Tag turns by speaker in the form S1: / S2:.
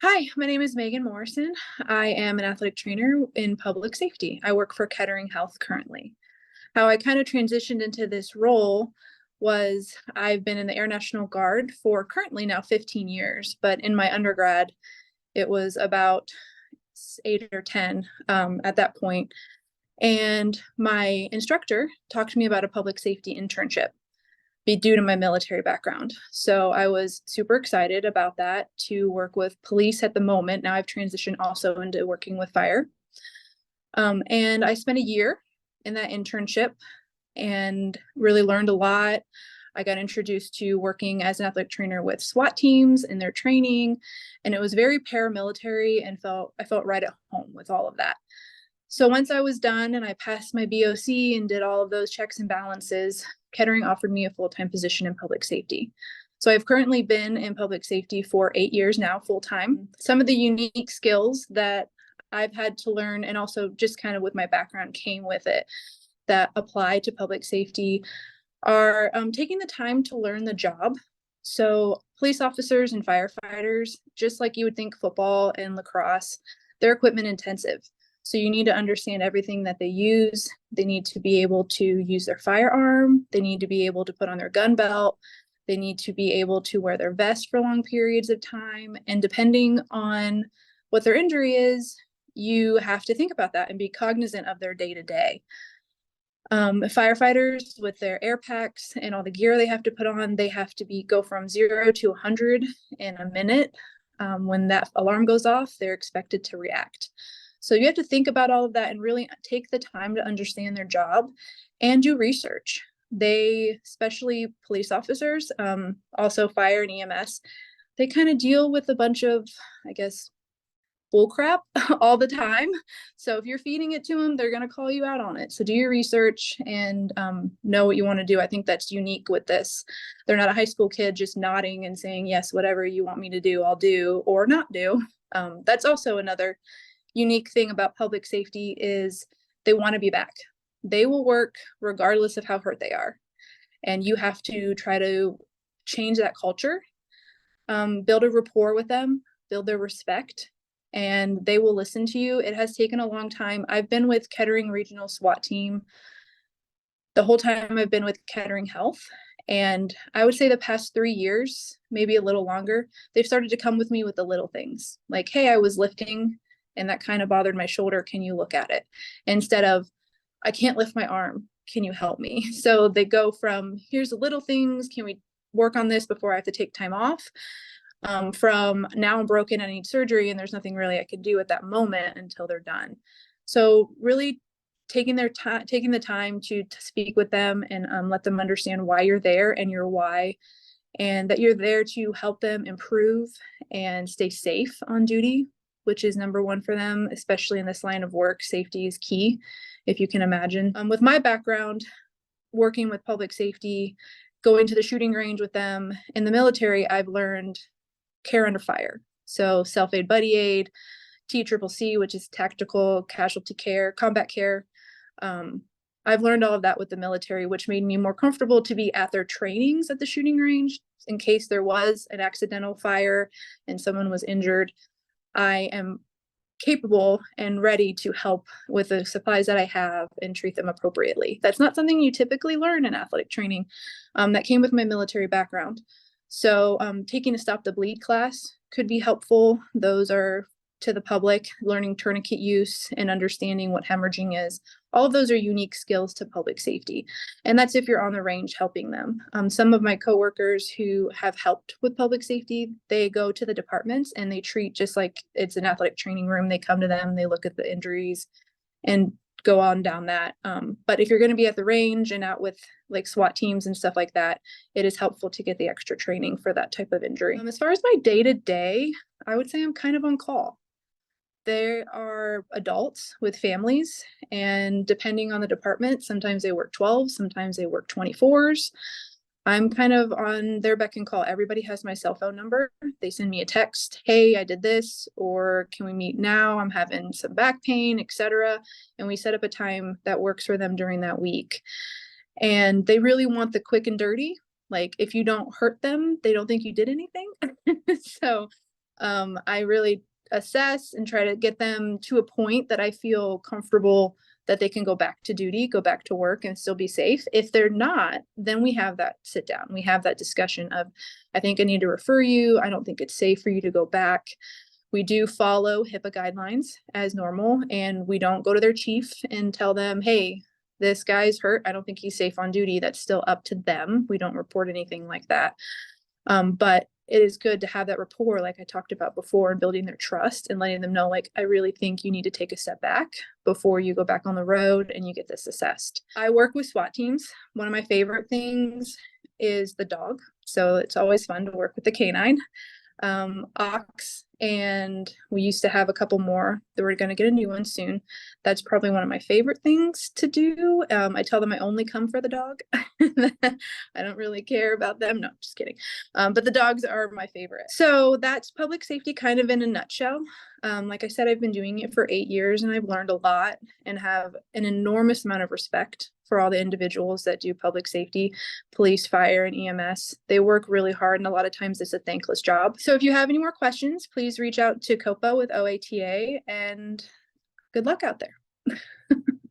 S1: Hi, my name is Megan Morrison. I am an athletic trainer in public safety. I work for Kettering Health currently. How I kind of transitioned into this role was I've been in the Air National Guard for currently now 15 years, but in my undergrad, it was about 8 or 10 at that point. And my instructor talked to me about a public safety internship be due to my military background. So I was super excited about that to work with police at the moment. Now I've transitioned also into working with fire. And I spent a year in that internship and really learned a lot. I got introduced to working as an athletic trainer with SWAT teams and their training, and it was very paramilitary and I felt right at home with all of that. So once I was done and I passed my BOC and did all of those checks and balances, Kettering offered me a full-time position in public safety. So I've currently been in public safety for 8 years now, full-time. Some of the unique skills that I've had to learn, and also just kind of with my background came with it, that apply to public safety are taking the time to learn the job. So police officers and firefighters, just like you would think football and lacrosse, they're equipment intensive. So you need to understand everything that they use. They need to be able to use their firearm. They need to be able to put on their gun belt. They need to be able to wear their vest for long periods of time. And depending on what their injury is, you have to think about that and be cognizant of their day to day. Firefighters with their air packs and all the gear they have to put on, they have to go from 0 to 100 in a minute. When that alarm goes off, they're expected to react. So you have to think about all of that and really take the time to understand their job and do research. They, especially police officers, also fire and EMS, they kind of deal with a bunch of, I guess, bull crap all the time. So if you're feeding it to them, they're going to call you out on it. So do your research and know what you want to do. I think that's unique with this. They're not a high school kid just nodding and saying, yes, whatever you want me to do, I'll do or not do. That's also another unique thing about public safety is they want to be back. They will work regardless of how hurt they are. And you have to try to change that culture, build a rapport with them, build their respect, and they will listen to you. It has taken a long time. I've been with Kettering Regional SWAT Team the whole time I've been with Kettering Health. And I would say the past 3 years, maybe a little longer, they've started to come with me with the little things like, hey, I was lifting and that kind of bothered my shoulder. Can you look at it? Instead of, I can't lift my arm. Can you help me? So they go from, here's the little things. Can we work on this before I have to take time off? From now I'm broken, I need surgery, and there's nothing really I can do at that moment until they're done. So really taking the time to speak with them and let them understand why you're there and your why, and that you're there to help them improve and stay safe on duty, which is number one for them, especially in this line of work. Safety is key, if you can imagine. With my background, working with public safety, going to the shooting range with them in the military, I've learned care under fire. So self-aid, buddy aid, TCCC, which is tactical casualty care, combat care. I've learned all of that with the military, which made me more comfortable to be at their trainings at the shooting range in case there was an accidental fire and someone was injured. I am capable and ready to help with the supplies that I have and treat them appropriately. That's not something you typically learn in athletic training. That came with my military background. So taking a Stop the Bleed class could be helpful. Those are to the public, learning tourniquet use and understanding what hemorrhaging is. All of those are unique skills to public safety. And that's if you're on the range helping them. Some of my coworkers who have helped with public safety, they go to the departments and they treat just like it's an athletic training room. They come to them, they look at the injuries and go on down that. But if you're going to be at the range and out with like SWAT teams and stuff like that, it is helpful to get the extra training for that type of injury. As far as my day-to-day, I would say I'm kind of on call. There are adults with families, and depending on the department, sometimes they work 12, sometimes they work 24s. I'm kind of on their beck and call. Everybody has my cell phone number. They send me a text, hey, I did this, or can we meet now? I'm having some back pain, etc. And we set up a time that works for them during that week. And they really want the quick and dirty. Like if you don't hurt them, they don't think you did anything. So I really assess and try to get them to a point that I feel comfortable that they can go back to duty, go back to work and still be safe. If they're not, then we have that sit down. We have that discussion of, I think I need to refer you. I don't think it's safe for you to go back. We do follow HIPAA guidelines as normal, and we don't go to their chief and tell them, hey, this guy's hurt. I don't think he's safe on duty. That's still up to them. We don't report anything like that. But it is good to have that rapport, like I talked about before, and building their trust and letting them know, like, I really think you need to take a step back before you go back on the road and you get this assessed. I work with SWAT teams. One of my favorite things is the dog. So it's always fun to work with the canine. Ox, and we used to have a couple more that we're going to get a new one soon. That's probably one of my favorite things to do. I tell them I only come for the dog. I don't really care about them. No, just kidding. But the dogs are my favorite. So that's public safety kind of in a nutshell. Like I said, I've been doing it for 8 years and I've learned a lot and have an enormous amount of respect for all the individuals that do public safety, police, fire, and EMS. They work really hard and a lot of times it's a thankless job. So if you have any more questions, please reach out to COPA with OATA, and good luck out there.